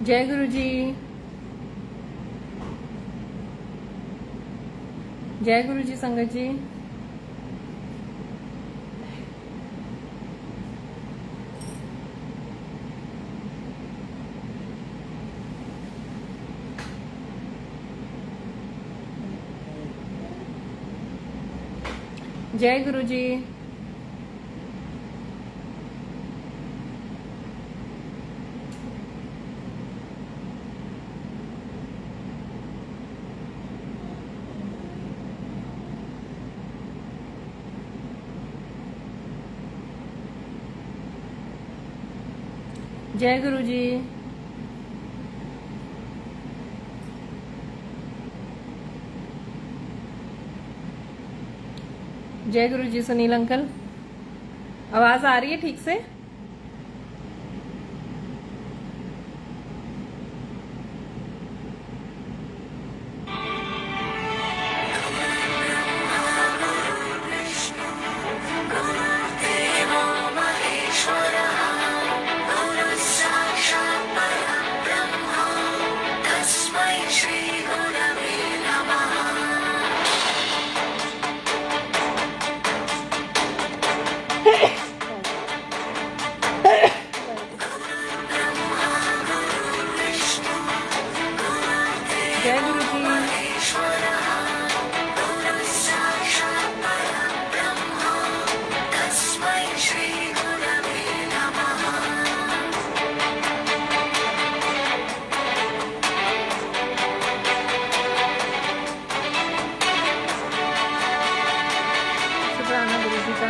जय गुरु जी। जय गुरु जी संगत जी। जय गुरु जी। जय गुरु जी। जय गुरु जी। सुनील अंकल, आवाज आ रही है ठीक से? जय गुरु जी। शुक्राना गुरु जी का।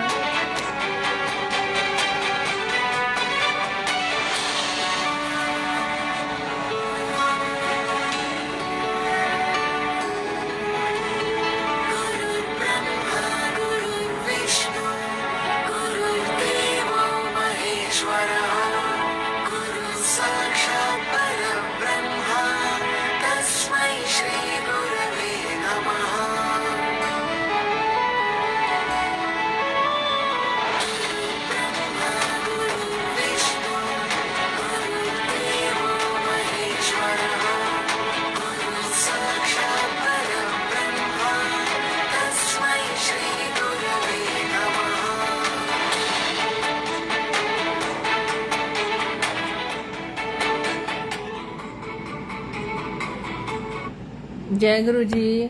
जय गुरु जी।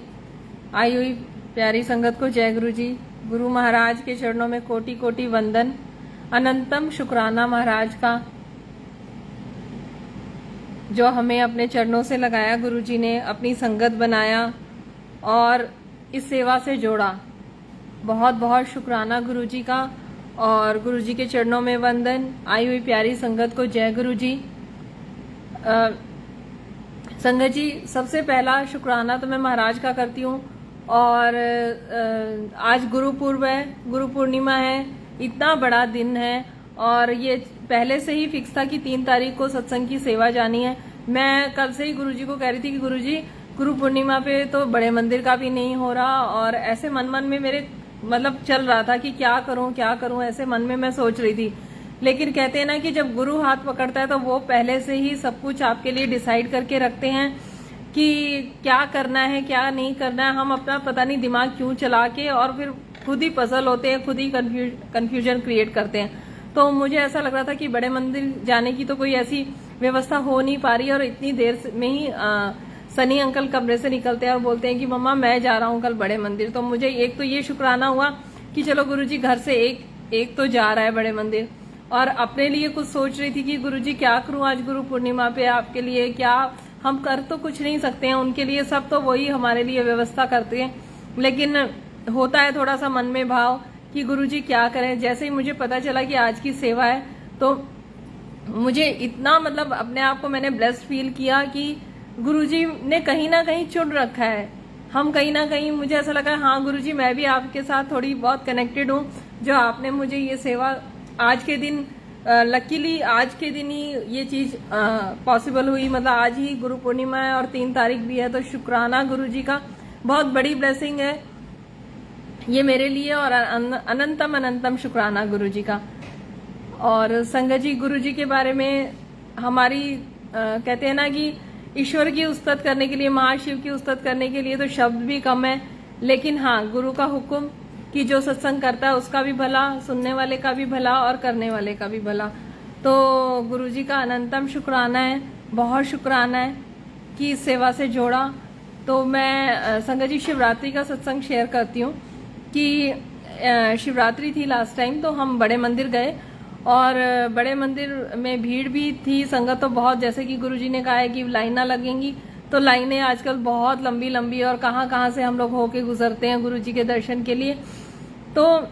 आई हुई प्यारी संगत को जय गुरु जी। गुरु महाराज के चरणों में कोटि कोटि वंदन। अनंतम शुक्राना महाराज का, जो हमें अपने चरणों से लगाया गुरु जी ने, अपनी संगत बनाया और इस सेवा से जोड़ा। बहुत बहुत शुक्राना गुरु जी का और गुरु जी के चरणों में वंदन। आई हुई प्यारी संगत को जय गुरु जी। संगत जी, सबसे पहला शुक्राना तो मैं महाराज का करती हूँ। और आज गुरु पूर्व है, गुरु पूर्णिमा है, इतना बड़ा दिन है और ये पहले से ही फिक्स था कि 3 तारीख को सत्संग की सेवा जानी है। मैं कल से ही गुरु जी को कह रही थी कि गुरु जी, गुरु पूर्णिमा पे तो बड़े मंदिर का भी नहीं हो रहा, और ऐसे मन मन में मेरे मतलब चल रहा था कि क्या करूं, ऐसे मन में मैं सोच रही थी। लेकिन कहते हैं ना कि जब गुरु हाथ पकड़ता है तो वो पहले से ही सब कुछ आपके लिए डिसाइड करके रखते हैं कि क्या करना है क्या नहीं करना है। हम अपना पता नहीं दिमाग क्यों चला के और फिर खुद ही पजल होते हैं, खुद ही कंफ्यूजन क्रिएट करते हैं। तो मुझे ऐसा लग रहा था कि बड़े मंदिर जाने की तो कोई ऐसी व्यवस्था हो नहीं पा रही, और इतनी देर में ही सनी अंकल कमरे से निकलते हैं और बोलते हैं कि मम्मा मैं जा रहा हूँ कल बड़े मंदिर। तो मुझे एक तो ये शुक्राना हुआ कि चलो गुरुजी घर से एक तो जा रहा है बड़े मंदिर। और अपने लिए कुछ सोच रही थी कि गुरुजी क्या करूं आज गुरु पूर्णिमा पे आपके लिए, क्या हम कर तो कुछ नहीं सकते हैं उनके लिए, सब तो वही हमारे लिए व्यवस्था करते हैं। लेकिन होता है थोड़ा सा मन में भाव कि गुरुजी क्या करें। जैसे ही मुझे पता चला कि आज की सेवा है तो मुझे इतना मतलब अपने आप को मैंने ब्लेस्ड फील किया कि गुरुजी ने कहीं ना कहीं चुन रखा है। हम कहीं ना कहीं, मुझे ऐसा लगा हाँ गुरुजी मैं भी आपके साथ थोड़ी बहुत कनेक्टेड हूँ, जो आपने मुझे ये सेवा आज के दिन, लकीली आज के दिन ही ये चीज पॉसिबल हुई। मतलब आज ही गुरु पूर्णिमा है और 3 तारीख भी है, तो शुक्राना गुरुजी का, बहुत बड़ी ब्लेसिंग है ये मेरे लिए, और अनंतम अनंतम शुक्राना गुरुजी का। और संगत जी, गुरुजी के बारे में हमारी कहते हैं ना कि ईश्वर की उस्तत करने के लिए, महाशिव की उस्तत करने के लिए तो शब्द भी कम है, लेकिन हाँ, गुरु का हुक्म कि जो सत्संग करता है उसका भी भला, सुनने वाले का भी भला और करने वाले का भी भला। तो गुरुजी का अनंतम शुक्राना है, बहुत शुक्राना है कि इस सेवा से जोड़ा। तो मैं संगत जी शिवरात्रि का सत्संग शेयर करती हूँ कि शिवरात्रि थी लास्ट टाइम, तो हम बड़े मंदिर गए और बड़े मंदिर में भीड़ भी थी, संगत तो बहुत, जैसे कि गुरुजी ने कहा है कि लाइनें लगेंगी, तो लाइनें आजकल बहुत लंबी लंबी और कहाँ कहाँ से हम लोग होके गुजरते हैं गुरुजी के दर्शन के लिए। तो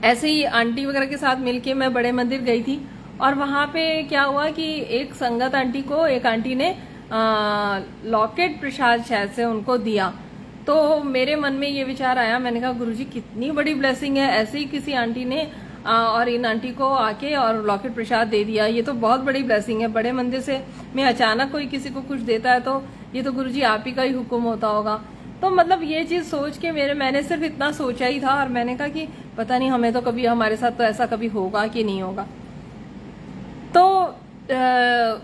ऐसे ही आंटी वगैरह के साथ मिलके मैं बड़े मंदिर गई थी और वहां पे क्या हुआ कि एक संगत आंटी को एक आंटी ने लॉकेट प्रसाद शायद से उनको दिया। तो मेरे मन में ये विचार आया, मैंने कहा गुरुजी कितनी बड़ी ब्लेसिंग है, ऐसे ही किसी आंटी ने और इन आंटी को आके और लॉकेट प्रसाद दे दिया, ये तो बहुत बड़ी ब्लेसिंग है। बड़े मंदिर से में अचानक कोई किसी को कुछ देता है तो ये तो गुरुजी आप ही का ही हुक्म होता होगा। तो मतलब ये चीज सोच के मैंने सिर्फ इतना सोचा ही था और मैंने कहा कि पता नहीं हमें तो कभी, हमारे साथ तो ऐसा कभी होगा कि नहीं होगा। तो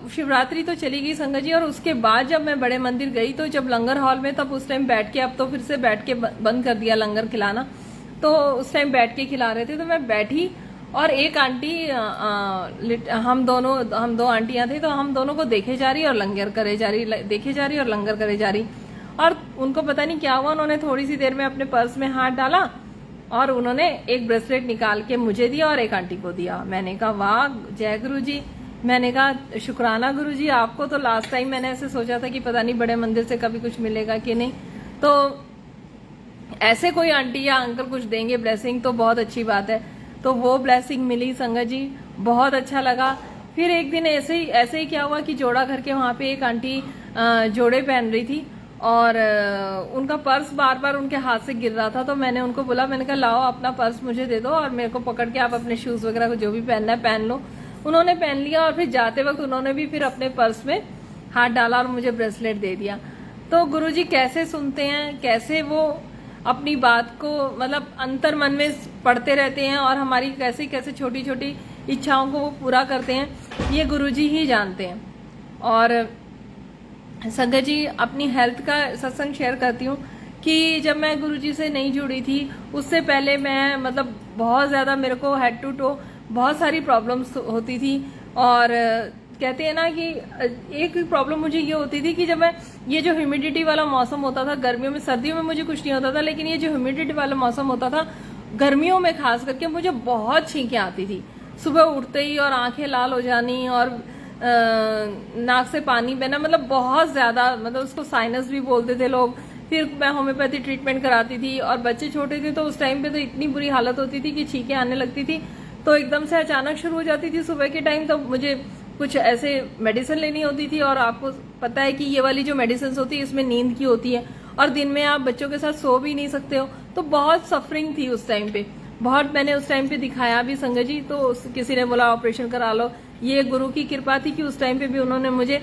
शिवरात्रि तो चली गई संगत जी, और उसके बाद जब मैं बड़े मंदिर गई तो जब लंगर हॉल में, तब उस टाइम बैठ के, अब तो फिर से बैठ के बंद कर दिया लंगर खिलाना, तो उस टाइम बैठ के खिला रहे थे। तो मैं बैठी और एक आंटी, हम दो आंटियां थे, तो हम दोनों को देखे जा रही और लंगर करे जा रही, देखे जा रही और लंगर करे जा रही। और उनको पता नहीं क्या हुआ, उन्होंने थोड़ी सी देर में अपने पर्स में हाथ डाला और उन्होंने एक ब्रेसलेट निकाल के मुझे दिया और एक आंटी को दिया। मैंने कहा वाह, जय गुरुजी। मैंने कहा शुक्राना गुरुजी आपको। तो लास्ट टाइम मैंने ऐसे सोचा था कि पता नहीं बड़े मंदिर से कभी कुछ मिलेगा कि नहीं, तो ऐसे कोई आंटी या अंकल कुछ देंगे ब्लेसिंग तो बहुत अच्छी बात है। तो वो ब्लेसिंग मिली संगत जी, बहुत अच्छा लगा। फिर एक दिन ऐसे ही क्या हुआ कि जोड़ा घर के वहां पे एक आंटी जोड़े पहन रही थी और उनका पर्स बार बार उनके हाथ से गिर रहा था। तो मैंने उनको बोला, मैंने कहा लाओ अपना पर्स मुझे दे दो और मेरे को पकड़ के आप अपने शूज वगैरह को जो भी पहनना है पहन लो। उन्होंने पहन लिया और फिर जाते वक्त उन्होंने भी फिर अपने पर्स में हाथ डाला और मुझे ब्रेसलेट दे दिया। तो गुरुजी कैसे सुनते हैं, कैसे वो अपनी बात को मतलब अंतर मन में पढ़ते रहते हैं और हमारी कैसे कैसे छोटी छोटी इच्छाओं को वो पूरा करते हैं, ये गुरुजी ही जानते हैं। और संगत जी अपनी हेल्थ का सत्संग शेयर करती हूँ कि जब मैं गुरुजी से नहीं जुड़ी थी उससे पहले मैं मतलब बहुत ज्यादा मेरे को हेड टू टो बहुत सारी प्रॉब्लम्स होती थी। और कहते हैं ना कि एक प्रॉब्लम मुझे ये होती थी कि जब मैं, ये जो ह्यूमिडिटी वाला मौसम होता था गर्मियों में, सर्दियों में मुझे कुछ नहीं होता था, लेकिन ये जो ह्यूमिडिटी वाला मौसम होता था गर्मियों में खास करके मुझे बहुत छींकें आती थी। सुबह उठते ही और आंखें लाल हो जानी और नाक से पानी बहना, मतलब बहुत ज्यादा, मतलब उसको साइनस भी बोलते थे लोग। फिर मैं होम्योपैथी ट्रीटमेंट कराती थी और बच्चे छोटे थे तो उस टाइम पे तो इतनी बुरी हालत होती थी कि छींकें आने लगती थी। तो एकदम से अचानक शुरू हो जाती थी सुबह के टाइम, तो मुझे कुछ ऐसे मेडिसिन लेनी होती थी। और आपको पता है कि ये वाली जो मेडिसिन होती है इसमें नींद की होती है और दिन में आप बच्चों के साथ सो भी नहीं सकते हो। तो बहुत सफरिंग थी उस टाइम पे, बहुत मैंने उस टाइम पे दिखाया भी संगत जी। तो किसी ने बोला ऑपरेशन करा लो, ये गुरु की कृपा थी कि उस टाइम पे भी उन्होंने मुझे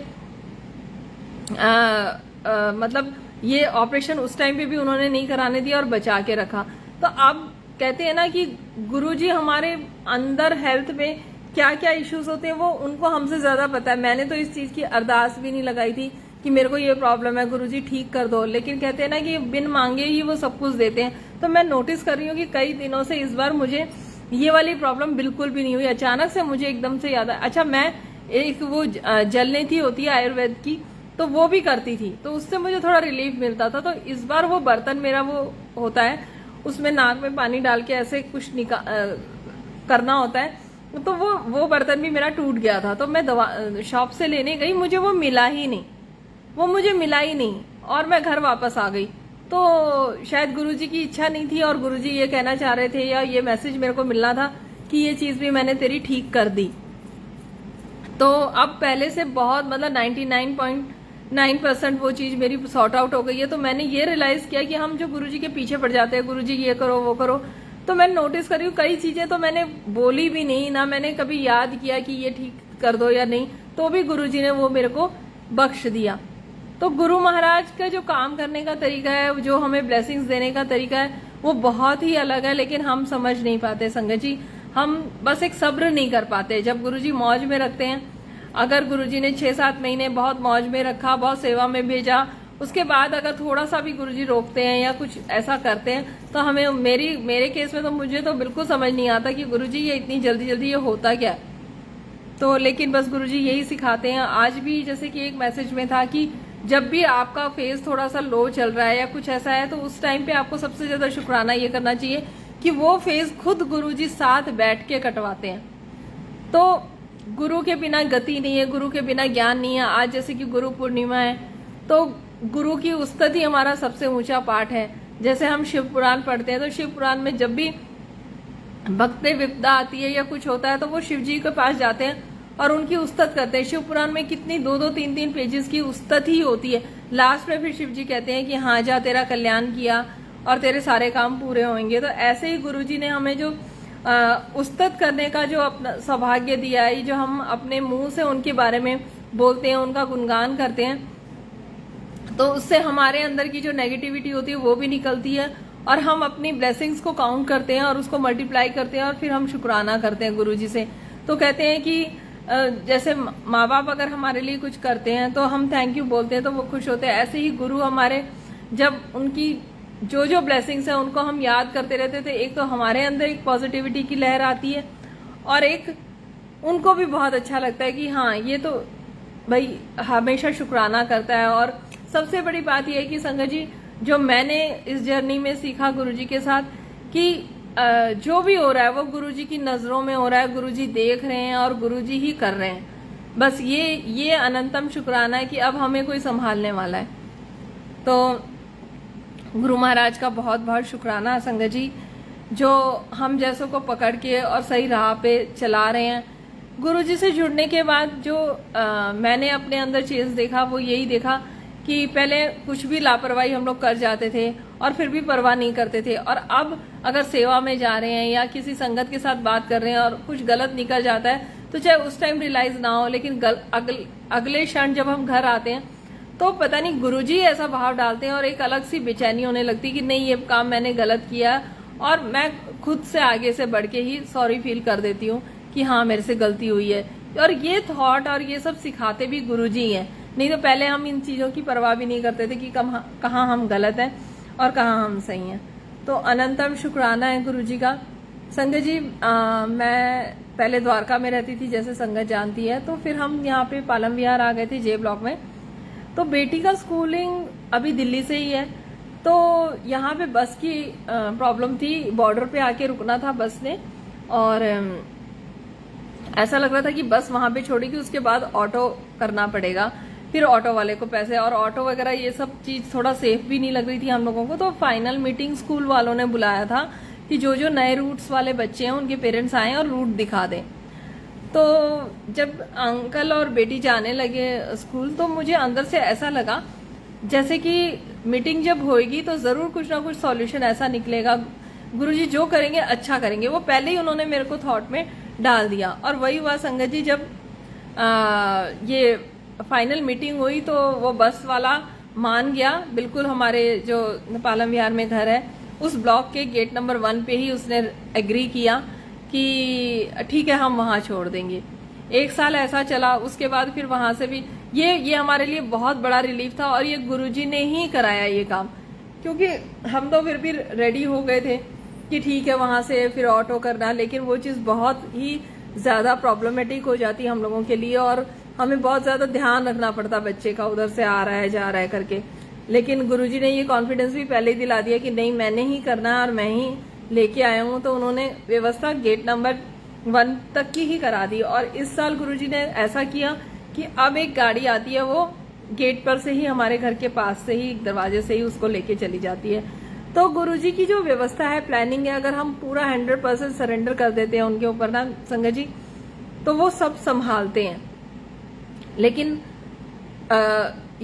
मतलब ये ऑपरेशन उस टाइम पे भी उन्होंने नहीं कराने दिया और बचा के रखा। तो अब कहते हैं ना कि गुरुजी हमारे अंदर हेल्थ में क्या क्या इश्यूज होते हैं वो उनको हमसे ज्यादा पता है। मैंने तो इस चीज की अरदास भी नहीं लगाई थी कि मेरे को ये प्रॉब्लम है गुरुजी ठीक कर दो, लेकिन कहते हैं ना कि बिन मांगे ही वो सब कुछ देते हैं। तो मैं नोटिस कर रही हूँ कि कई दिनों से इस बार मुझे ये वाली प्रॉब्लम बिल्कुल भी नहीं हुई। अचानक से मुझे एकदम से याद आया, अच्छा मैं एक वो जलनेथी होती है आयुर्वेद की, तो वो भी करती थी, तो उससे मुझे थोड़ा रिलीफ मिलता था। तो इस बार वो बर्तन मेरा वो होता है, उसमें नाक में पानी डाल के ऐसे कुछ करना होता है, तो वो बर्तन भी मेरा टूट गया था। तो मैं दवा शॉप से लेने गई, मुझे वो मिला ही नहीं, वो मुझे मिला ही नहीं और मैं घर वापस आ गई। तो शायद गुरुजी की इच्छा नहीं थी और गुरुजी ये कहना चाह रहे थे या ये मैसेज मेरे को मिलना था कि ये चीज भी मैंने तेरी ठीक कर दी। तो अब पहले से बहुत मतलब 99.9% वो चीज मेरी सॉर्ट आउट हो गई है। तो मैंने ये रियलाइज किया कि हम जो गुरुजी के पीछे पड़ जाते हैं, गुरुजी ये करो वो करो, तो मैं नोटिस कर रही हूँ कई चीजें तो मैंने बोली भी नहीं, ना मैंने कभी याद किया कि ये ठीक कर दो या नहीं, तो भी गुरुजी ने वो मेरे को बख्श दिया। तो गुरु महाराज का जो काम करने का तरीका है, जो हमें ब्लेसिंग्स देने का तरीका है, वो बहुत ही अलग है, लेकिन हम समझ नहीं पाते संगत जी। हम बस एक सब्र नहीं कर पाते। जब गुरुजी मौज में रखते हैं अगर गुरुजी ने 6-7 महीने बहुत मौज में रखा, बहुत सेवा में भेजा, उसके बाद अगर थोड़ा सा भी गुरुजी रोकते हैं या कुछ ऐसा करते हैं तो हमें मेरे केस में तो मुझे तो बिल्कुल समझ नहीं आता कि गुरुजी ये इतनी जल्दी जल्दी ये होता क्या है। तो लेकिन बस गुरुजी यही सिखाते हैं। आज भी जैसे कि एक मैसेज में था कि जब भी आपका फेस थोड़ा सा लो चल रहा है या कुछ ऐसा है तो उस टाइम पे आपको सबसे ज्यादा शुक्राना ये करना चाहिए कि वो फेस खुद गुरुजी साथ बैठ के कटवाते हैं। तो गुरु के बिना गति नहीं है, गुरु के बिना ज्ञान नहीं है। आज जैसे कि गुरु पूर्णिमा है तो गुरु की उस्तति हमारा सबसे ऊंचा पाठ है। जैसे हम शिव पुराण पढ़ते हैं तो शिव पुराण में जब भी भक्ति विपदा आती है या कुछ होता है तो वो शिव जी के पास जाते हैं और उनकी उस्तत करते हैं। शिव पुराण में कितनी 2-2, 3-3 पेजेस की उस्तत ही होती है। लास्ट में फिर शिव जी कहते हैं कि हाँ जा, तेरा कल्याण किया और तेरे सारे काम पूरे होंगे। तो ऐसे ही गुरुजी ने हमें जो उस्तत करने का जो अपना सौभाग्य दिया है, जो हम अपने मुंह से उनके बारे में बोलते हैं, उनका गुणगान करते हैं, तो उससे हमारे अंदर की जो नेगेटिविटी होती है वो भी निकलती है और हम अपनी ब्लेसिंग्स को काउंट करते हैं और उसको मल्टीप्लाई करते हैं और फिर हम शुक्राना करते हैं गुरुजी से। तो कहते हैं कि जैसे माँ बाप अगर हमारे लिए कुछ करते हैं तो हम थैंक यू बोलते हैं तो वो खुश होते हैं। ऐसे ही गुरु हमारे जब उनकी जो जो ब्लेसिंग्स है उनको हम याद करते रहते थे, एक तो हमारे अंदर एक पॉजिटिविटी की लहर आती है और एक उनको भी बहुत अच्छा लगता है कि हाँ ये तो भाई हमेशा शुक्राना करता है। और सबसे बड़ी बात यह है कि संगत जी, जो मैंने इस जर्नी में सीखा गुरुजी के साथ कि जो भी हो रहा है वो गुरुजी की नजरों में हो रहा है, गुरुजी देख रहे हैं और गुरुजी ही कर रहे हैं। बस ये अनंतम शुक्राना है कि अब हमें कोई संभालने वाला है। तो गुरु महाराज का बहुत बहुत शुक्राना संगत जी, जो हम जैसों को पकड़ के और सही राह पे चला रहे हैं। गुरुजी से जुड़ने के बाद जो मैंने अपने अंदर चेंज देखा वो यही देखा कि पहले कुछ भी लापरवाही हम लोग कर जाते थे और फिर भी परवाह नहीं करते थे, और अब अगर सेवा में जा रहे हैं या किसी संगत के साथ बात कर रहे हैं और कुछ गलत निकल जाता है तो चाहे उस टाइम रियलाइज ना हो, लेकिन अगले क्षण जब हम घर आते हैं तो पता नहीं गुरुजी ऐसा भाव डालते हैं और एक अलग सी बेचैनी होने लगती है कि नहीं ये काम मैंने गलत किया, और मैं खुद से आगे से बढ़ के ही सॉरी फील कर देती हूँ कि हाँ मेरे से गलती हुई है। और ये थॉट और ये सब सिखाते भी गुरुजी हैं, नहीं तो पहले हम इन चीजों की परवाह भी नहीं करते थे कि कहाँ हम गलत हैं और कहाँ हम सही हैं। तो अनंतम शुक्राना है गुरुजी का। संगत जी मैं पहले द्वारका में रहती थी जैसे संगत जानती है, तो फिर हम यहाँ पे पालम विहार आ गए थे जे ब्लॉक में। तो बेटी का स्कूलिंग अभी दिल्ली से ही है, तो यहाँ पे बस की प्रॉब्लम थी, बॉर्डर पे आके रुकना था बस ने, और ऐसा लग रहा था कि बस वहां पे छोड़ेगी, उसके बाद ऑटो करना पड़ेगा, फिर ऑटो वाले को पैसे, और ऑटो वगैरह ये सब चीज थोड़ा सेफ भी नहीं लग रही थी हम लोगों को। तो फाइनल मीटिंग स्कूल वालों ने बुलाया था कि जो जो नए रूट्स वाले बच्चे हैं उनके पेरेंट्स आए और रूट दिखा दें। तो जब अंकल और बेटी जाने लगे स्कूल तो मुझे अंदर से ऐसा लगा जैसे कि मीटिंग जब होएगी तो जरूर कुछ ना कुछ सॉल्यूशन ऐसा निकलेगा, गुरुजी जो करेंगे अच्छा करेंगे, वो पहले ही उन्होंने मेरे को थॉट में डाल दिया। और वही हुआ संगत जी, जब ये फाइनल मीटिंग हुई तो वो बस वाला मान गया बिल्कुल। हमारे जो पालम विहार में घर है उस ब्लॉक के गेट नंबर 1 पे ही उसने एग्री किया कि ठीक है हम वहां छोड़ देंगे। 1 साल ऐसा चला, उसके बाद फिर वहां से भी ये हमारे लिए बहुत बड़ा रिलीफ था, और ये गुरुजी ने ही कराया ये काम, क्योंकि हम तो फिर भी रेडी हो गए थे कि ठीक है वहां से फिर ऑटो करना, लेकिन वो चीज बहुत ही ज्यादा प्रॉब्लमेटिक हो जाती हम लोगों के लिए और हमें बहुत ज्यादा ध्यान रखना पड़ता बच्चे का, उधर से आ रहा है जा रहा है करके। लेकिन गुरुजी ने ये कॉन्फिडेंस भी पहले ही दिला दिया कि नहीं मैंने ही करना है और मैं ही लेके आया हूँ। तो उन्होंने व्यवस्था गेट नंबर 1 तक की ही करा दी, और इस साल गुरुजी ने ऐसा किया कि अब एक गाड़ी आती है, वो गेट पर से ही हमारे घर के पास से ही दरवाजे से ही उसको लेके चली जाती है। तो गुरुजी की जो व्यवस्था है, प्लानिंग है, अगर हम पूरा 100% सरेंडर कर देते हैं उनके ऊपर ना संगत जी, तो वो सब संभालते हैं। लेकिन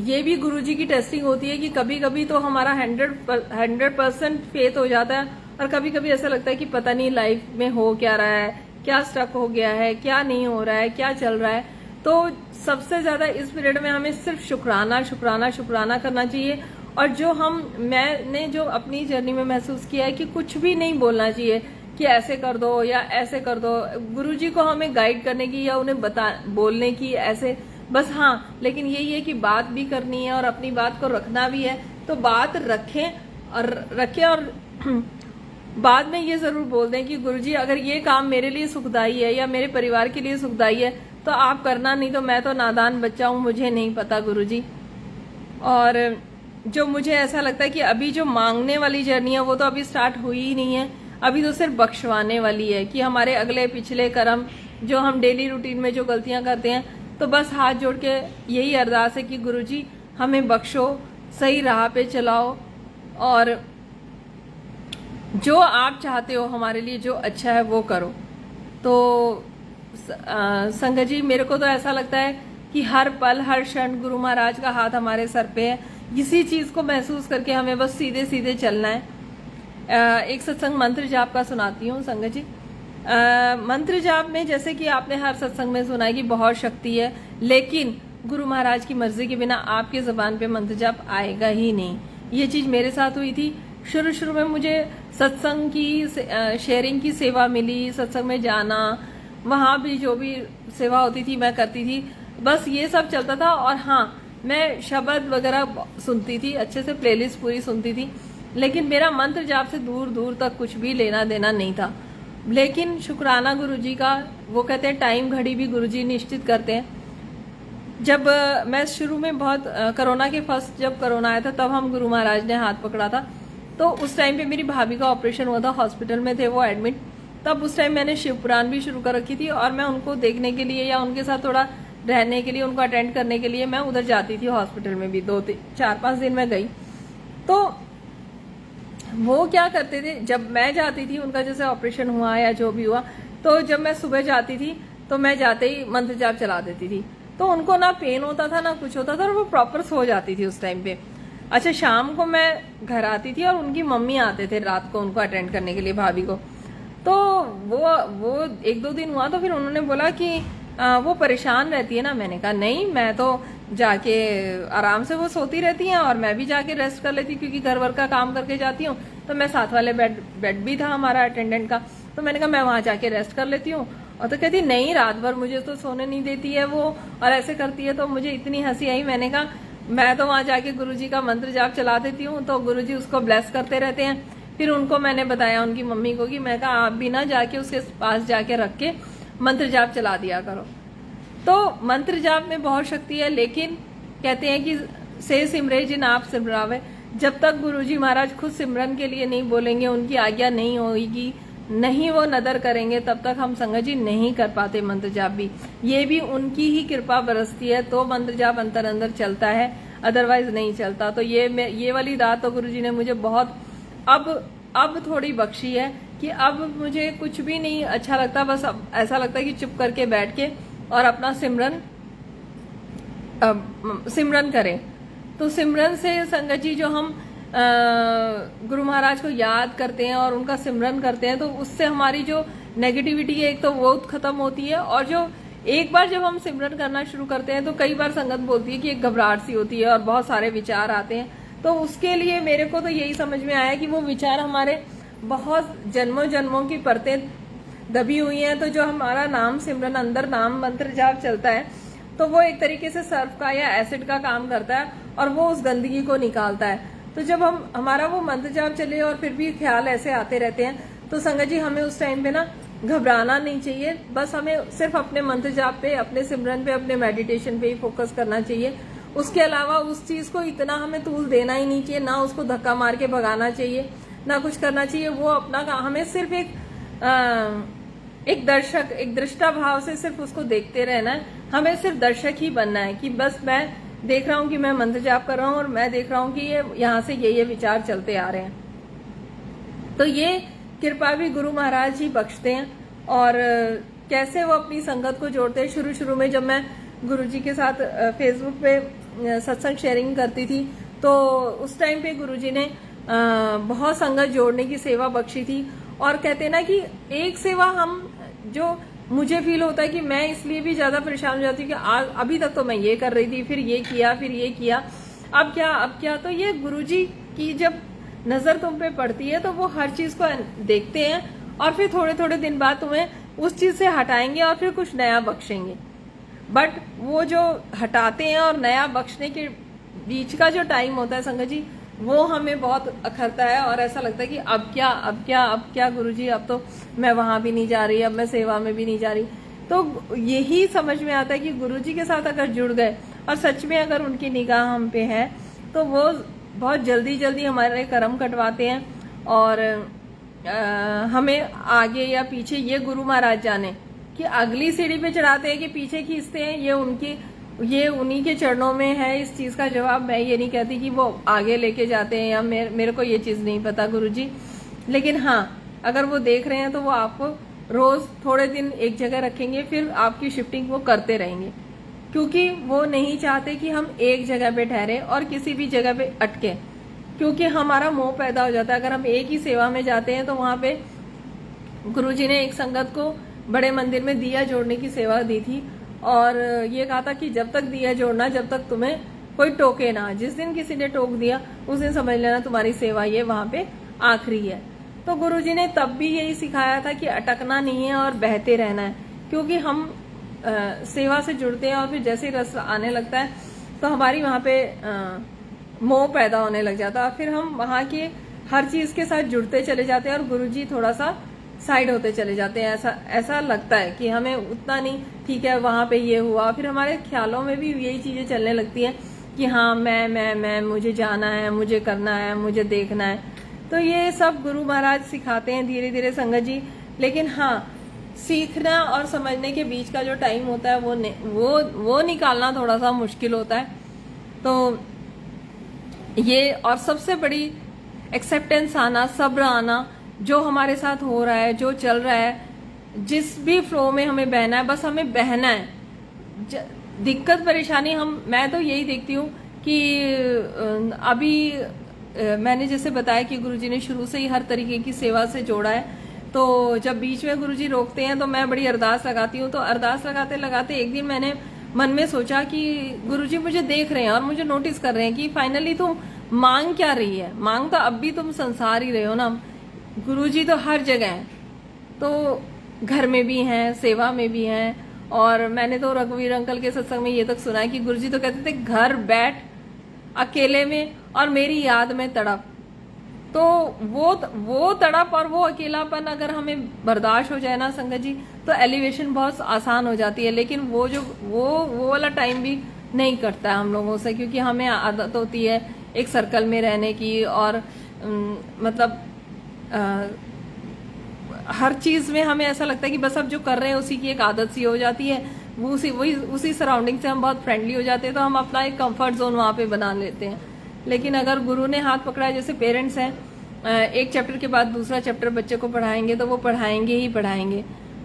ये भी गुरुजी की टेस्टिंग होती है कि कभी कभी तो हमारा 100% फेथ हो जाता है, और कभी कभी ऐसा लगता है कि पता नहीं लाइफ में हो क्या रहा है, क्या स्टक हो गया है, क्या नहीं हो रहा है, क्या चल रहा है। तो सबसे ज्यादा इस पीरियड में हमें सिर्फ शुक्राना शुक्राना शुक्राना करना चाहिए। और जो मैंने जो अपनी जर्नी में महसूस किया है कि कुछ भी नहीं बोलना चाहिए कि कि ऐसे कर दो या ऐसे कर दो। गुरुजी को हमें गाइड करने की या उन्हें बोलने की ऐसे बस, हाँ, लेकिन यही है कि बात भी करनी है और अपनी बात को रखना भी है। तो बात रखें और बाद में ये जरूर बोल दें कि गुरुजी अगर ये काम मेरे लिए सुखदायी है या मेरे परिवार के लिए सुखदायी है तो आप करना, नहीं तो मैं तो नादान बच्चा हूँ, मुझे नहीं पता गुरुजी। और जो मुझे ऐसा लगता है कि अभी जो मांगने वाली जर्नी है वो तो अभी स्टार्ट हुई ही नहीं है, अभी तो सिर्फ बख्शवाने वाली है कि हमारे अगले पिछले कर्म जो हम डेली रूटीन में जो गलतियां करते हैं, तो बस हाथ जोड़ के यही अरदास है कि गुरुजी हमें बख्शो, सही राह पे चलाओ और जो आप चाहते हो हमारे लिए जो अच्छा है वो करो। तो संगत जी, मेरे को तो ऐसा लगता है कि हर पल हर क्षण गुरु महाराज का हाथ हमारे सर पे है। इसी चीज को महसूस करके हमें बस सीधे सीधे चलना है। एक सत्संग मंत्र जाप का सुनाती हूँ संगत जी। मंत्र जाप में जैसे कि आपने हर सत्संग में सुना है कि बहुत शक्ति है, लेकिन गुरु महाराज की मर्जी के बिना आपके जबान पे मंत्र जाप आएगा ही नहीं। ये चीज मेरे साथ हुई थी। शुरू में मुझे सत्संग की शेयरिंग की सेवा मिली, सत्संग में जाना, वहां भी जो भी सेवा होती थी मैं करती थी, बस ये सब चलता था। और हाँ, मैं शब्द वगैरह सुनती थी, अच्छे से प्लेलिस्ट पूरी सुनती थी, लेकिन मेरा मंत्र जाप से दूर दूर तक कुछ भी लेना देना नहीं था। लेकिन शुक्राना गुरुजी का, वो कहते हैं टाइम घड़ी भी गुरुजी निश्चित करते हैं। जब मैं शुरू में बहुत कोरोना के फर्स्ट जब कोरोना आया था तब हम गुरु महाराज ने हाथ पकड़ा था। तो उस टाइम पे मेरी भाभी का ऑपरेशन हुआ था, हॉस्पिटल में थे वो एडमिट। तब उस टाइम मैंने शिव पुराण भी शुरू कर रखी थी और मैं उनको देखने के लिए या उनके साथ थोड़ा रहने के लिए, उनको अटेंड करने के लिए मैं उधर जाती थी हॉस्पिटल में भी। 4-5 दिन में गई। तो वो क्या करते थे, जब मैं जाती थी, उनका जैसे ऑपरेशन हुआ या जो भी हुआ, तो जब मैं सुबह जाती थी तो मैं जाते ही मंत्र जाप चला देती थी। तो उनको ना पेन होता था ना कुछ होता था और वो प्रॉपर सो जाती थी उस टाइम पे। अच्छा, शाम को मैं घर आती थी और उनकी मम्मी आते थे रात को उनको अटेंड करने के लिए, भाभी को। तो वो 1-2 दिन हुआ तो फिर उन्होंने बोला कि वो परेशान रहती है ना। मैंने कहा नहीं, मैं तो जाके आराम से वो सोती रहती हैं और मैं भी जाके रेस्ट कर लेती, क्योंकि घर वर का काम करके जाती हूँ। तो मैं साथ वाले बेड भी था हमारा अटेंडेंट का, तो मैंने कहा मैं वहां जाके रेस्ट कर लेती हूँ। और तो कहती नहीं, रात भर मुझे तो सोने नहीं देती है वो, और ऐसे करती है। तो मुझे इतनी हंसी आई। मैंने कहा मैं तो वहां जाके गुरुजी का मंत्र जाप चला देती हूँ, तो गुरुजी उसको ब्लेस करते रहते हैं। फिर उनको मैंने बताया, उनकी मम्मी को, कि मैं कहा आप भी ना जाके उसके पास जाके रख के मंत्र जाप चला दिया करो। तो मंत्र जाप में बहुत शक्ति है, लेकिन कहते हैं कि से सिमरे जिन आप सिमरावे। जब तक गुरुजी महाराज खुद सिमरन के लिए नहीं बोलेंगे, उनकी आज्ञा नहीं होगी, नहीं वो नदर करेंगे, तब तक हम संगत जी नहीं कर पाते मंत्र जाप भी। ये भी उनकी ही कृपा बरसती है तो मंत्र जाप अंदर अंदर चलता है, अदरवाइज नहीं चलता। तो ये वाली रात तो गुरुजी ने मुझे बहुत अब थोड़ी बख्शी है कि अब मुझे कुछ भी नहीं अच्छा लगता। बस अब ऐसा लगता है कि चुप करके बैठ के और अपना सिमरन करें। तो सिमरन से संगत जी जो हम गुरु महाराज को याद करते हैं और उनका सिमरन करते हैं, तो उससे हमारी जो नेगेटिविटी है एक तो वो खत्म होती है। और जो एक बार जब हम सिमरन करना शुरू करते हैं तो कई बार संगत बोलती है कि एक घबराहट सी होती है और बहुत सारे विचार आते हैं। तो उसके लिए मेरे को तो यही समझ में आया कि वो विचार हमारे बहुत जन्मों जन्मों की परतें दबी हुई हैं। तो जो हमारा नाम सिमरन अंदर नाम मंत्र जाप चलता है, तो वो एक तरीके से सर्फ का या एसिड का काम करता है और वो उस गंदगी को निकालता है। तो जब हमारा वो मंत्र जाप चले और फिर भी ख्याल ऐसे आते रहते हैं, तो संगत जी हमें उस टाइम पे ना घबराना नहीं चाहिए। बस हमें सिर्फ अपने मंत्र जाप पे, अपने सिमरन पे, अपने मेडिटेशन पे ही फोकस करना चाहिए। उसके अलावा उस चीज को इतना हमें तूल देना ही नहीं चाहिए, ना उसको धक्का मार के भगाना चाहिए, ना कुछ करना चाहिए। वो अपना हमें सिर्फ एक दर्शक, एक दृष्टा भाव से सिर्फ उसको देखते रहना है। हमें सिर्फ दर्शक ही बनना है कि बस मैं देख रहा हूँ कि मैं मंत्र जाप कर रहा हूँ और मैं देख रहा हूँ कि ये यहाँ से ये विचार चलते आ रहे हैं। तो ये कृपा भी गुरु महाराज ही बख्शते हैं। और कैसे वो अपनी संगत को जोड़ते हैं। शुरू में जब मैं गुरुजी के साथ फेसबुक पे सत्संग शेयरिंग करती थी, तो उस टाइम पे गुरुजी ने बहुत संगत जोड़ने की सेवा बख्शी थी। और कहते हैं ना कि एक सेवा हम जो मुझे फील होता है कि मैं इसलिए भी ज्यादा परेशान हो जाती हूँ कि अभी तक तो मैं ये कर रही थी, फिर ये किया, अब क्या। तो ये गुरुजी की जब नजर तुम पे पड़ती है तो वो हर चीज को देखते हैं और फिर थोड़े थोड़े दिन बाद तुम्हें उस चीज से हटाएंगे और फिर कुछ नया बख्शेंगे। बट वो जो हटाते हैं और नया बख्शने के बीच का जो टाइम होता है संगत जी, वो हमें बहुत अखरता है और ऐसा लगता है कि अब क्या गुरुजी, अब तो मैं वहां भी नहीं जा रही, अब मैं सेवा में भी नहीं जा रही। तो यही समझ में आता है कि गुरुजी के साथ अगर जुड़ गए और सच में अगर उनकी निगाह हम पे है तो वो बहुत जल्दी जल्दी हमारे कर्म कटवाते हैं और हमें आगे या पीछे ये गुरु महाराज जाने कि अगली सीढ़ी पे चढ़ाते हैं कि पीछे खींचते हैं, ये उन्हीं के चरणों में है इस चीज का जवाब। मैं ये नहीं कहती कि वो आगे लेके जाते हैं या मेरे को ये चीज नहीं पता गुरुजी, लेकिन हाँ अगर वो देख रहे हैं तो वो आपको रोज थोड़े दिन एक जगह रखेंगे, फिर आपकी शिफ्टिंग वो करते रहेंगे, क्योंकि वो नहीं चाहते कि हम एक जगह पे ठहरे और किसी भी जगह पे अटके, क्योंकि हमारा मोह पैदा हो जाता है। अगर हम एक ही सेवा में जाते हैं तो वहां पे गुरुजी ने एक संगत को बड़े मंदिर में दिया जोड़ने की सेवा दी थी और ये कहा था कि जब तक दिया जोड़ना, जब तक तुम्हें कोई टोके ना। जिस दिन किसी ने टोक दिया उस दिन समझ लेना तुम्हारी सेवा ये वहां पे आखिरी है। तो गुरुजी ने तब भी यही सिखाया था कि अटकना नहीं है और बहते रहना है, क्योंकि हम सेवा से जुड़ते हैं और फिर जैसे ही रस आने लगता है तो हमारी वहां पे मोह पैदा होने लग जाता है, फिर हम वहां के हर चीज के साथ जुड़ते चले जाते हैं और गुरुजी थोड़ा सा साइड होते चले जाते हैं। ऐसा लगता है कि हमें उतना नहीं, ठीक है वहां पे ये हुआ, फिर हमारे ख्यालों में भी यही चीजें चलने लगती हैं कि हाँ मैं मुझे जाना है, मुझे करना है, मुझे देखना है। तो ये सब गुरु महाराज सिखाते हैं धीरे धीरे संगत जी, लेकिन हाँ सीखना और समझने के बीच का जो टाइम होता है वो निकालना थोड़ा सा मुश्किल होता है। तो ये और सबसे बड़ी एक्सेप्टेंस आना, सब्र आना, जो हमारे साथ हो रहा है, जो चल रहा है, जिस भी फ्लो में हमें बहना है, बस हमें बहना है। दिक्कत परेशानी मैं तो यही देखती हूँ कि अभी मैंने जैसे बताया कि गुरुजी ने शुरू से ही हर तरीके की सेवा से जोड़ा है, तो जब बीच में गुरुजी रोकते हैं तो मैं बड़ी अरदास लगाती हूँ। तो अरदास लगाते लगाते एक दिन मैंने मन में सोचा कि गुरुजी मुझे देख रहे हैं और मुझे नोटिस कर रहे हैं कि फाइनली तुम मांग क्या रही है। मांग तो अब भी तुम संसार ही रहे हो ना, गुरुजी तो हर जगह है, तो घर में भी हैं, सेवा में भी हैं। और मैंने तो रघुवीर अंकल के सत्संग में ये तक सुना है कि गुरुजी तो कहते थे घर बैठ अकेले में और मेरी याद में तड़प। तो वो तड़प और वो अकेलापन अगर हमें बर्दाश्त हो जाए ना संगत जी, तो एलिवेशन बहुत आसान हो जाती है। लेकिन वो वाला टाइम भी नहीं कटता है हम लोगों से, क्योंकि हमें आदत होती है एक सर्कल में रहने की और मतलब हर चीज में हमें ऐसा लगता है कि बस अब जो कर रहे हैं उसी की एक आदत सी हो जाती है, वो उसी सराउंडिंग से हम बहुत फ्रेंडली हो जाते हैं, तो हम अपना एक कंफर्ट जोन वहां पे बना लेते हैं। लेकिन अगर गुरु ने हाथ पकड़ा है, जैसे पेरेंट्स हैं एक चैप्टर के बाद दूसरा चैप्टर बच्चे को पढ़ाएंगे तो वो पढ़ाएंगे ही पढ़ाएंगे।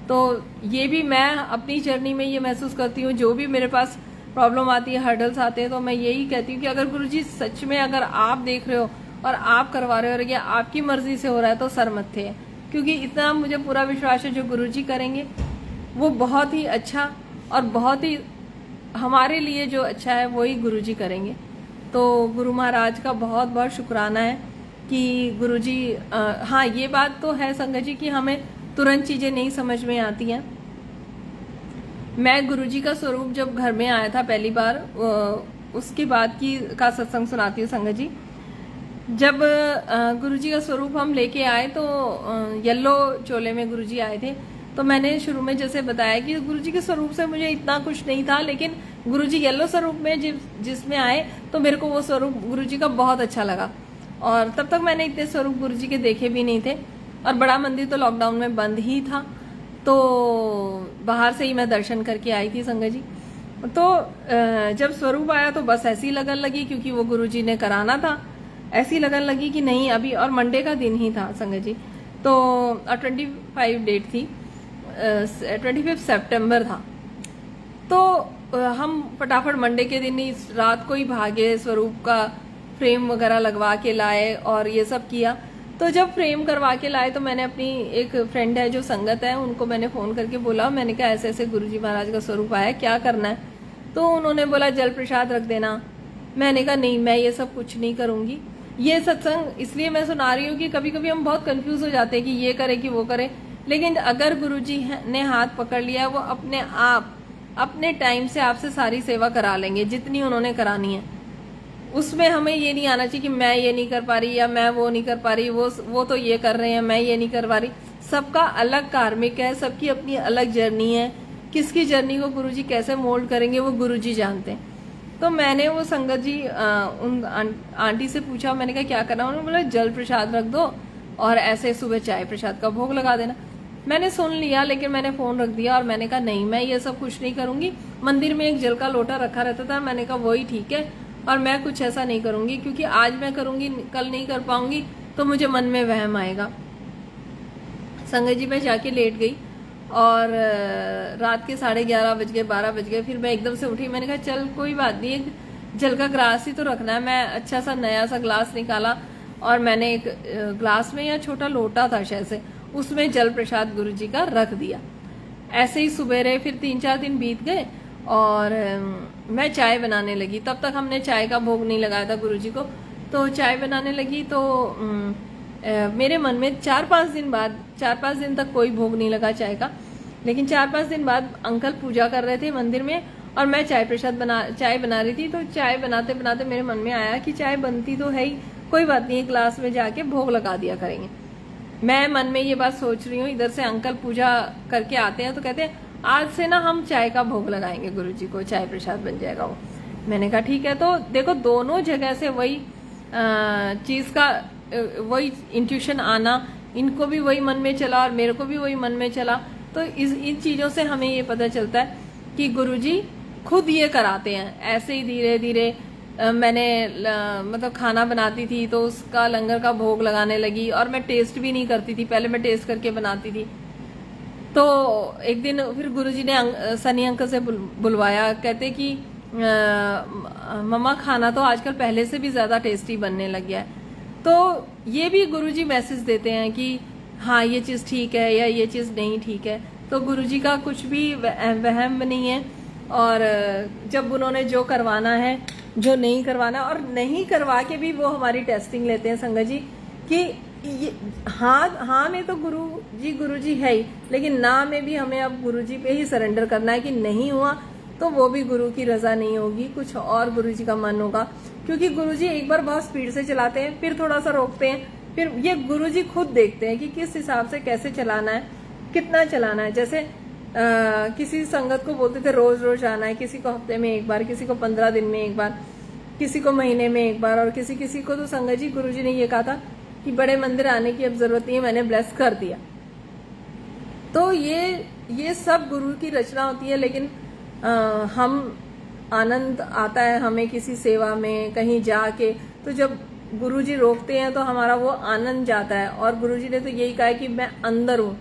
तो ये भी मैं अपनी जर्नी में ये महसूस करती हूँ, जो भी मेरे पास प्रॉब्लम आती है, हर्डल्स आते हैं, तो मैं यही कहती हूँ कि अगर गुरुजी सच में अगर आप देख रहे हो और आप करवा रहे हो और ये आपकी मर्जी से हो रहा है तो सर मत्थे है, क्योंकि इतना मुझे पूरा विश्वास है जो गुरुजी करेंगे वो बहुत ही अच्छा और बहुत ही हमारे लिए जो अच्छा है वही गुरुजी करेंगे। तो गुरु महाराज का बहुत बहुत शुक्राना है कि गुरुजी हाँ ये बात तो है संगत जी कि हमें तुरंत चीजें नहीं समझ में आती हैं। मैं गुरुजी का स्वरूप जब घर में आया था पहली बार, उसके बाद का सत्संग सुनाती हूँ संगत जी। जब गुरुजी का स्वरूप हम लेके आए तो येलो चोले में गुरुजी आए थे, तो मैंने शुरू में जैसे बताया कि गुरुजी के स्वरूप से मुझे इतना कुछ नहीं था, लेकिन गुरुजी येलो स्वरूप में जिसमें आए तो मेरे को वो स्वरूप गुरुजी का बहुत अच्छा लगा। और तब तक मैंने इतने स्वरूप गुरुजी के देखे भी नहीं थे, और बड़ा मंदिर तो लॉकडाउन में बंद ही था, तो बाहर से ही मैं दर्शन करके आई थी संगत जी। तो जब स्वरूप आया तो बस ऐसी लगन लगी, क्योंकि वो गुरुजी ने कराना था, ऐसी लगन लगी कि नहीं अभी, और मंडे का दिन ही था संगत जी, तो 25 डेट थी, 25 सितंबर था। तो हम फटाफट मंडे के दिन ही रात को ही भागे, स्वरूप का फ्रेम वगैरह लगवा के लाए और ये सब किया। तो जब फ्रेम करवा के लाए तो मैंने अपनी एक फ्रेंड है जो संगत है, उनको मैंने फोन करके बोला, मैंने कहा ऐसे ऐसे गुरुजी महाराज का स्वरूप आया, क्या करना है? तो उन्होंने बोला जल प्रसाद रख देना। मैंने कहा नहीं, मैं ये सब कुछ नहीं करूंगी, ये सत्संग इसलिए मैं सुना रही हूँ कि कभी कभी हम बहुत कंफ्यूज हो जाते हैं कि ये करे कि वो करे, लेकिन अगर गुरुजी ने हाथ पकड़ लिया, वो अपने आप अपने टाइम से आपसे सारी सेवा करा लेंगे जितनी उन्होंने करानी है। उसमें हमें ये नहीं आना चाहिए कि मैं ये नहीं कर पा रही या मैं वो नहीं कर पा रही, वो तो ये कर रहे हैं, मैं ये नहीं कर पा रही। सबका अलग कार्मिक है, सबकी अपनी अलग जर्नी है। किसकी जर्नी को गुरुजी कैसे मोल्ड करेंगे वो गुरुजी जानते हैं। तो मैंने वो संगत जी उन आंटी से पूछा, मैंने कहा क्या करना, उन्होंने बोला जल प्रसाद रख दो और ऐसे सुबह चाय प्रसाद का भोग लगा देना। मैंने सुन लिया, लेकिन मैंने फोन रख दिया और मैंने कहा नहीं, मैं ये सब कुछ नहीं करूंगी। मंदिर में एक जल का लोटा रखा रहता था, मैंने कहा वही ठीक है, और मैं कुछ ऐसा नहीं करूंगी, क्योंकि आज मैं करूंगी कल नहीं कर पाऊंगी तो मुझे मन में वहम आएगा। संगत जी मैं जाके लेट गई और रात के 11:30 बज गए, 12 बज गए। फिर मैं एकदम से उठी, मैंने कहा चल कोई बात नहीं, एक जल का ग्लास ही तो रखना है। मैं अच्छा सा नया सा ग्लास निकाला और मैंने एक ग्लास में, या छोटा लोटा था शायद से, उसमें जल प्रसाद गुरुजी का रख दिया। ऐसे ही सुबेरे फिर 3-4 दिन बीत गए और मैं चाय बनाने लगी। तब तक हमने चाय का भोग नहीं लगाया था गुरुजी को। तो चाय बनाने लगी तो मेरे मन में 4-5 दिन बाद, 4-5 दिन तक कोई भोग नहीं लगा चाय का, लेकिन 4-5 दिन बाद अंकल पूजा कर रहे थे मंदिर में और मैं चाय बना रही थी। तो चाय बनाते बनाते मेरे मन में आया कि चाय बनती तो है ही, कोई बात नहीं, ग्लास में जाके भोग लगा दिया करेंगे। मैं मन में ये बात सोच रही हूँ, इधर से अंकल पूजा करके आते हैं तो कहते हैं आज से ना हम चाय का भोग लगाएंगे गुरुजी को, चाय प्रसाद बन जाएगा वो। मैंने कहा ठीक है। तो देखो दोनों जगह से वही चीज का वही इंट्यूशन आना, इनको भी वही मन में चला और मेरे को भी वही मन में चला। तो इन चीजों से हमें ये पता चलता है कि गुरुजी खुद ये कराते हैं। ऐसे ही धीरे धीरे मैंने मतलब खाना बनाती थी तो उसका लंगर का भोग लगाने लगी, और मैं टेस्ट भी नहीं करती थी, पहले मैं टेस्ट करके बनाती थी। तो एक दिन फिर गुरुजी ने सनी अंकल से बुलवाया, कहते कि मम्मा खाना तो आजकल पहले से भी ज्यादा टेस्टी बनने लग गया है। तो ये भी गुरुजी मैसेज देते हैं कि हाँ ये चीज ठीक है या ये चीज नहीं ठीक है। तो गुरुजी का कुछ भी वहम नहीं है, और जब उन्होंने जो करवाना है, जो नहीं करवाना, और नहीं करवा के भी वो हमारी टेस्टिंग लेते हैं संगत जी कि हाँ में तो गुरुजी है ही, लेकिन ना में भी हमें अब गुरुजी पे ही सरेंडर करना है कि नहीं हुआ तो वो भी गुरु की रजा नहीं होगी, कुछ और गुरुजी का मन होगा। क्योंकि गुरुजी एक बार बहुत स्पीड से चलाते हैं, फिर थोड़ा सा रोकते हैं, फिर ये गुरुजी खुद देखते हैं कि किस हिसाब से कैसे चलाना है, कितना चलाना है। जैसे किसी संगत को बोलते थे रोज रोज आना है, किसी को हफ्ते में एक बार, किसी को 15 दिन में एक बार, किसी को महीने में एक बार, और किसी को तो संगत जी गुरुजी ने ये कहा था कि बड़े मंदिर आने की अब जरूरत नहीं है, मैंने ब्लेस कर दिया। तो ये सब गुरु की रचना होती है। लेकिन हम आनंद आता है हमें किसी सेवा में कहीं जाके, तो जब गुरुजी रोकते हैं तो हमारा वो आनंद जाता है। और गुरुजी ने तो यही कहा है कि मैं अंदर हूँ,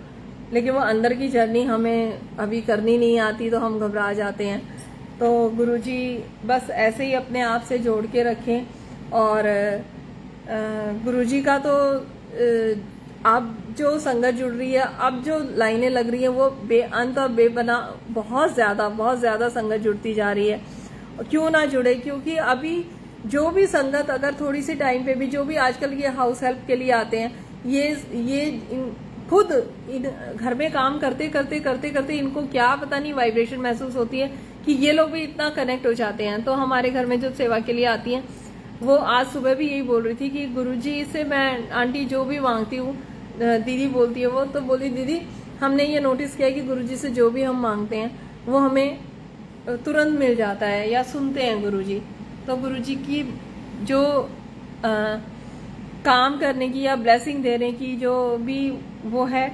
लेकिन वो अंदर की जर्नी हमें अभी करनी नहीं आती तो हम घबरा जाते हैं। तो गुरुजी बस ऐसे ही अपने आप से जोड़ के रखें। और गुरुजी का तो अब जो संगत जुड़ रही है, अब जो लाइनें लग रही है, वो बेअंत और बेपना बहुत ज्यादा संगत जुड़ती जा रही है। क्यों ना जुड़े, क्योंकि अभी जो भी संगत अगर थोड़ी सी टाइम पे भी, जो भी आजकल ये हाउस हेल्प के लिए आते हैं, ये खुद घर में काम करते करते इनको क्या पता नहीं वाइब्रेशन महसूस होती है कि ये लोग भी इतना कनेक्ट हो जाते हैं। तो हमारे घर में जो सेवा के लिए आती हैं, वो आज सुबह भी यही बोल रही थी कि गुरुजी से मैं आंटी जो भी मांगती हूँ, दीदी बोलती है वो, तो बोली दीदी हमने ये नोटिस किया कि गुरुजी से जो भी हम मांगते हैं वो हमें तुरंत मिल जाता है या सुनते हैं गुरुजी। तो गुरुजी की जो काम करने की या ब्लेसिंग देने की जो भी वो है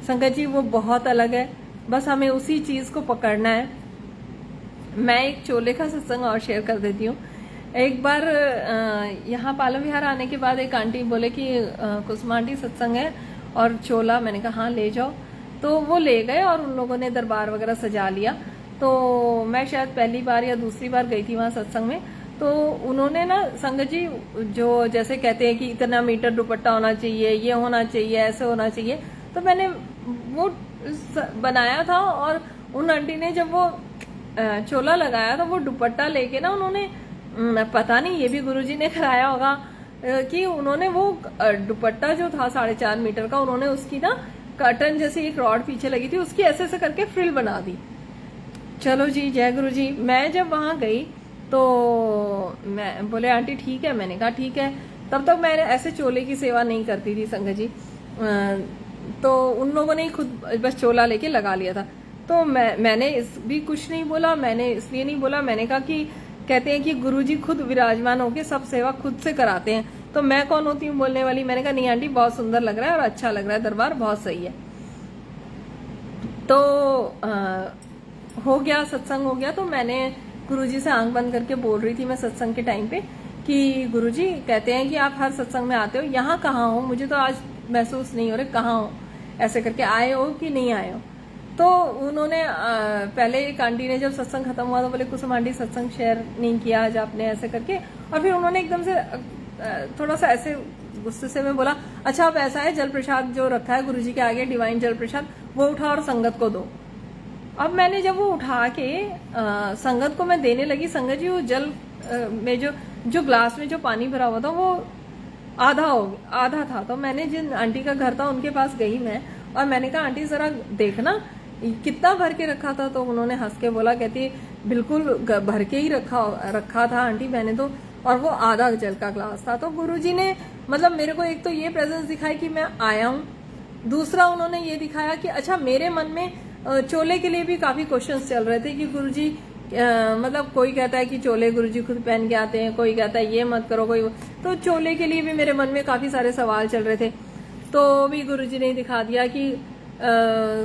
संगत जी, वो बहुत अलग है। बस हमें उसी चीज को पकड़ना है। मैं एक चोले का सत्संग और शेयर कर देती हूँ। एक बार यहाँ पालम विहार आने के बाद एक आंटी बोले कि कुसुमा आंटी सत्संग है और चोला, मैंने कहा हाँ ले जाओ। तो वो ले गए और उन लोगों ने दरबार वगैरह सजा लिया। तो मैं शायद पहली बार या दूसरी बार गई थी वहाँ सत्संग में। तो उन्होंने ना संगत जी जो जैसे कहते हैं कि इतना मीटर दुपट्टा होना चाहिए, ये होना चाहिए, ऐसे होना चाहिए, तो मैंने वो बनाया था। और उन आंटी ने जब वो चोला लगाया तो वो दुपट्टा लेके ना उन्होंने, पता नहीं ये भी गुरुजी ने कराया होगा, कि उन्होंने वो दुपट्टा जो था 4.5 मीटर का, उन्होंने उसकी ना कर्टन जैसे एक रॉड पीछे लगी थी उसकी ऐसे ऐसे करके फ्रिल बना दी। चलो जी, जय गुरु जी। मैं जब वहां गई तो मैं बोले आंटी ठीक है, मैंने कहा ठीक है। तब तक मैंने ऐसे चोले की सेवा नहीं करती थी संगत जी, तो उन लोगों ने ही खुद बस चोला लेके लगा लिया था। तो मैंने इस भी कुछ नहीं बोला, मैंने इसलिए नहीं बोला, मैंने कहा कि कहते हैं कि गुरुजी खुद विराजमान होके सब सेवा खुद से कराते हैं, तो मैं कौन होती हूँ बोलने वाली। मैंने कहा नहीं आंटी, बहुत सुंदर लग रहा है और अच्छा लग रहा है, दरबार बहुत सही है। तो हो गया, सत्संग हो गया। तो मैंने गुरुजी से आंख बंद करके बोल रही थी मैं सत्संग के टाइम पे कि गुरुजी कहते हैं कि आप हर सत्संग में आते हो, यहाँ कहाँ हो, मुझे तो आज महसूस नहीं हो रहा कहाँ हो, ऐसे करके आए हो कि नहीं आए हो। तो उन्होंने पहले एक आंटी ने जब सत्संग खत्म हुआ तो बोले कुसुम आंटी सत्संग शेयर नहीं किया आज आपने, ऐसे करके। और फिर उन्होंने एकदम से थोड़ा सा ऐसे गुस्से से मैं बोला अच्छा अब ऐसा है, जल प्रसाद जो रखा है गुरुजी के आगे, डिवाइन जल प्रसाद, वो उठा और संगत को दो। अब मैंने जब वो उठा के संगत को मैं देने लगी, संगत जी वो जल में जो ग्लास में जो पानी भरा हुआ था वो आधा था। तो मैंने जिन आंटी का घर था उनके पास गई मैं, और मैंने कहा आंटी जरा देखना कितना भर के रखा था। तो उन्होंने हंस के बोला, कहती बिल्कुल भर के ही रखा था आंटी मैंने तो, और वो आधा जल का ग्लास था। तो गुरुजी ने मतलब मेरे को एक तो ये प्रेजेंस दिखाई कि मैं आया हूँ, दूसरा उन्होंने ये दिखाया कि अच्छा मेरे मन में चोले के लिए भी काफी क्वेश्चंस चल रहे थे कि गुरुजी मतलब कोई कहता है कि चोले गुरुजी खुद पहन के आते हैं, कोई कहता है ये मत करो, कोई तो चोले के लिए भी मेरे मन में काफी सारे सवाल चल रहे थे। तो भी गुरुजी ने दिखा दिया कि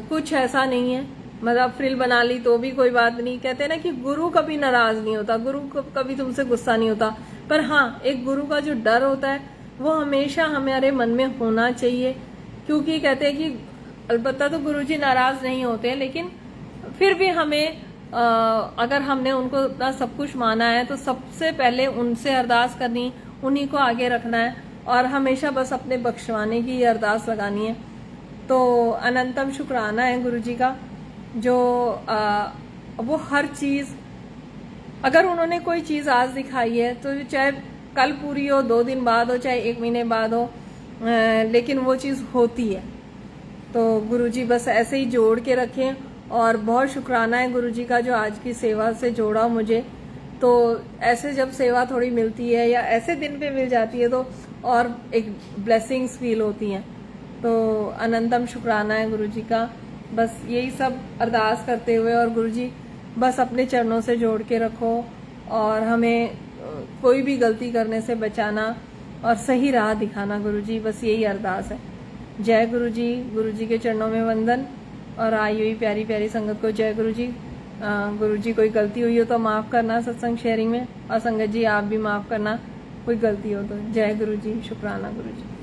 कुछ ऐसा नहीं है, मतलब फ्रिल बना ली तो भी कोई बात नहीं। कहते हैं ना कि गुरु कभी नाराज नहीं होता, गुरु कभी तुमसे गुस्सा नहीं होता, पर हाँ एक गुरु का जो डर होता है वो हमेशा हमारे मन में होना चाहिए। क्योंकि कहते हैं कि अलबत्ता तो गुरुजी नाराज नहीं होते हैं, लेकिन फिर भी हमें अगर हमने उनको इतना सब कुछ माना है तो सबसे पहले उनसे अरदास करनी, उन्हीं को आगे रखना है और हमेशा बस अपने बख्शवाने की अरदास लगानी है। तो अनंतम शुक्राना है गुरुजी का, जो वो हर चीज, अगर उन्होंने कोई चीज आज दिखाई है तो चाहे कल पूरी हो, 2 दिन बाद हो, चाहे 1 महीने बाद हो, लेकिन वो चीज होती है। तो गुरुजी बस ऐसे ही जोड़ के रखें, और बहुत शुक्राना है गुरुजी का जो आज की सेवा से जोड़ा मुझे। तो ऐसे जब सेवा थोड़ी मिलती है या ऐसे दिन पे मिल जाती है तो और एक ब्लेसिंग्स फील होती हैं। तो अनंतम शुक्राना है गुरुजी का। बस यही सब अरदास करते हुए, और गुरुजी बस अपने चरणों से जोड़ के रखो और हमें कोई भी गलती करने से बचाना और सही राह दिखाना गुरुजी, बस यही अरदास है। जय गुरुजी, गुरुजी के चरणों में वंदन, और आई हुई प्यारी प्यारी संगत को जय गुरुजी। गुरुजी कोई गलती हुई हो तो माफ़ करना सत्संग शेयरिंग में, और संगत जी आप भी माफ़ करना कोई गलती हो तो। जय गुरुजी, शुक्राना गुरुजी।